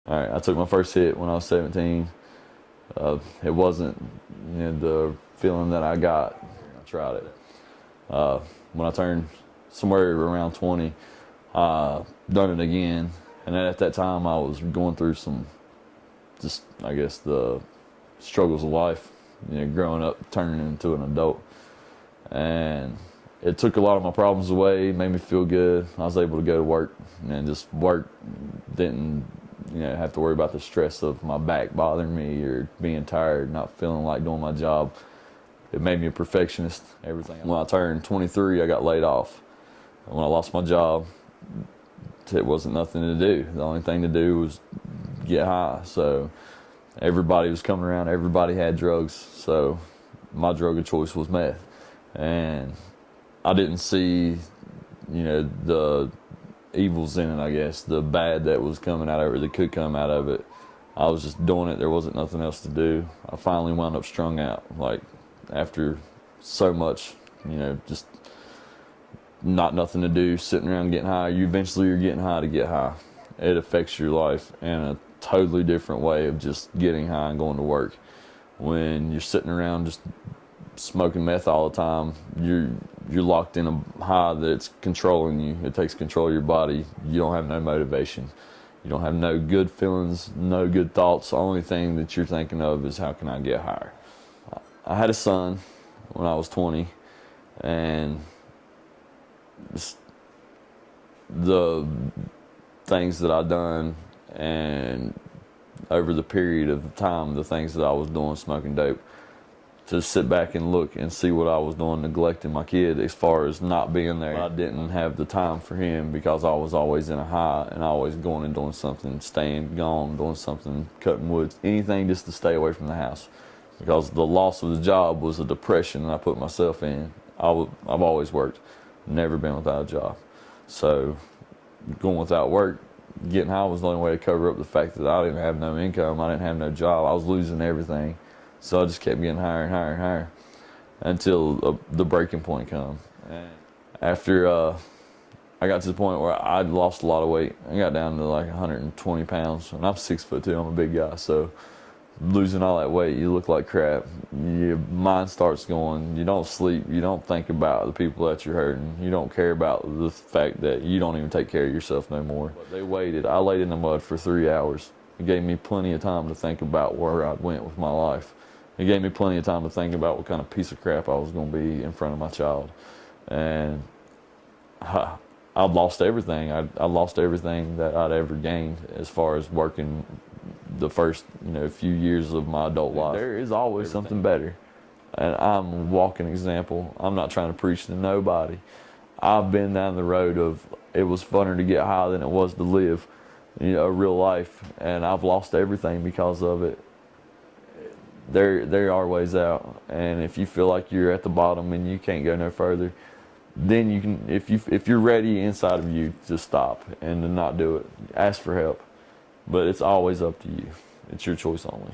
All right, I took my first hit when I was 17. It wasn't, the feeling that I got when I tried it. When I turned somewhere around 20, done it again, and at that time I was going through some, just I guess the struggles of life, growing up, turning into an adult, and it took a lot of my problems away, made me feel good. I was able to go to work and just work. Didn't, have to worry about the stress of my back bothering me or being tired, not feeling like doing my job. It made me a perfectionist, everything. When I turned 23, I got laid off. When I lost my job, it wasn't nothing to do. The only thing to do was get high. So everybody was coming around, everybody had drugs. So my drug of choice was meth. And I didn't see, the evils in it, I guess, the bad that was coming out of it, that could come out of it. I was just doing it. There wasn't nothing else to do. I finally wound up strung out, like after so much, just nothing to do, sitting around getting high. You're getting high to get high. It affects your life in a totally different way of just getting high and going to work. When you're sitting around just smoking meth all the time, you're locked in a high that's controlling you. It takes control of your body. You don't have no motivation. You don't have no good feelings, no good thoughts. The only thing that you're thinking of is, how can I get higher? I had a son when I was 20, and the things that I've done, and over the period of the time, the things that I was doing, smoking dope, to sit back and look and see what I was doing, neglecting my kid as far as not being there. I didn't have the time for him because I was always in a high and always going and doing something, staying gone, doing something, cutting wood, anything just to stay away from the house. Because the loss of the job was a depression that I put myself in. I've always worked, never been without a job. So going without work, getting high was the only way to cover up the fact that I didn't have no income, I didn't have no job, I was losing everything. So I just kept getting higher and higher and higher until the breaking point come. And after I got to the point where I'd lost a lot of weight, I got down to like 120 pounds, and I'm 6'2", I'm a big guy, so losing all that weight, you look like crap. Your mind starts going, you don't sleep, you don't think about the people that you're hurting, you don't care about the fact that you don't even take care of yourself no more. But they waited. I laid in the mud for 3 hours. It gave me plenty of time to think about where I went with my life. It gave me plenty of time to think about what kind of piece of crap I was going to be in front of my child. And I lost everything. I lost everything that I'd ever gained as far as working the first few years of my adult life. There is always something better. And I'm a walking example. I'm not trying to preach to nobody. I've been down the road of, it was funner to get high than it was to live a real life. And I've lost everything because of it. There are ways out, and if you feel like you're at the bottom and you can't go no further, then you can, if you're ready inside of you to stop and to not do it, ask for help. But it's always up to you. It's your choice only.